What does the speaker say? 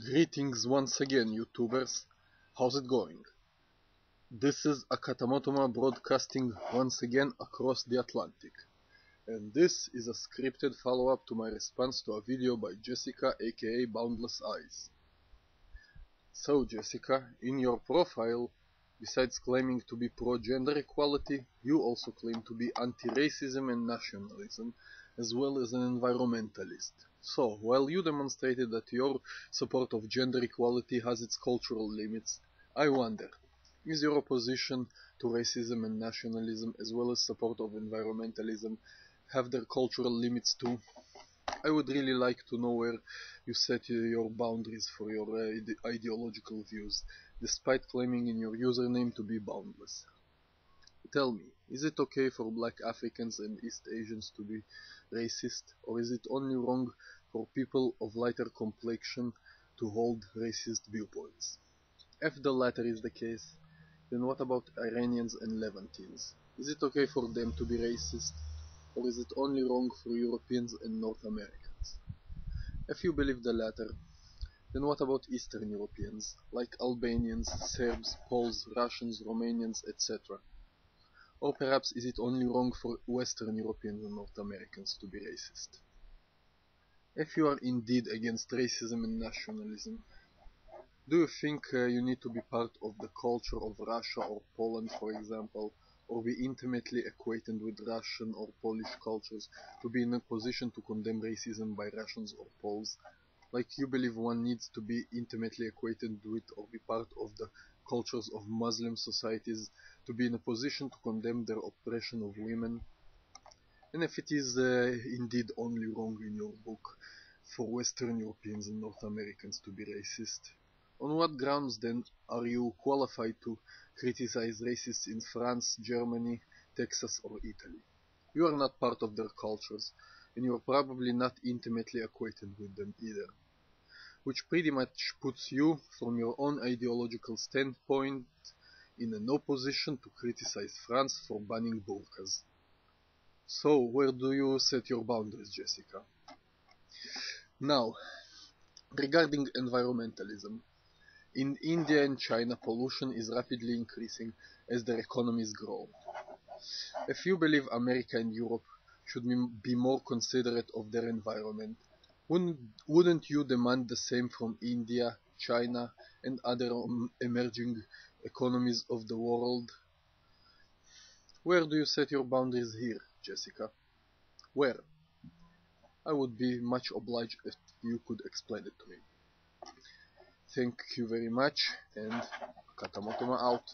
Greetings once again, YouTubers. How's it going? This is Akatamotoma broadcasting once again across the Atlantic. And this is a scripted follow-up to my response to a video by Jessica, aka BoundlessEyes. So Jessica, in your profile, besides claiming to be pro-gender equality, you also claim to be anti-racism and nationalism, as well as an environmentalist. So, while you demonstrated that your support of gender equality has its cultural limits, I wonder, is your opposition to racism and nationalism, as well as support of environmentalism, have their cultural limits too? I would really like to know where you set your boundaries for your ideological views, despite claiming in your username to be boundless. Tell me, is it okay for black Africans and East Asians to be racist, or is it only wrong for people of lighter complexion to hold racist viewpoints? If the latter is the case, then what about Iranians and Levantines? Is it okay for them to be racist, or is it only wrong for Europeans and North Americans? If you believe the latter, then what about Eastern Europeans, like Albanians, Serbs, Poles, Russians, Romanians, etc.? Or perhaps is it only wrong for Western Europeans and North Americans to be racist? If you are indeed against racism and nationalism, do you think you need to be part of the culture of Russia or Poland, for example, or be intimately acquainted with Russian or Polish cultures to be in a position to condemn racism by Russians or Poles? Like you believe one needs to be intimately acquainted with or be part of the cultures of Muslim societies to be in a position to condemn their oppression of women? And if it is indeed only wrong in your book for Western Europeans and North Americans to be racist, on what grounds then are you qualified to criticize racists in France, Germany, Texas or Italy? You are not part of their cultures, and you are probably not intimately acquainted with them either, which pretty much puts you, from your own ideological standpoint, in no position to criticize France for banning burqas. So, where do you set your boundaries, Jessica? Now, regarding environmentalism, in India and China, pollution is rapidly increasing as their economies grow. If you believe America and Europe should be more considerate of their environment, wouldn't you demand the same from India, China, and other emerging economies of the world? Where do you set your boundaries here, Jessica? Where? I would be much obliged if you could explain it to me. Thank you very much, and Katamotoma out.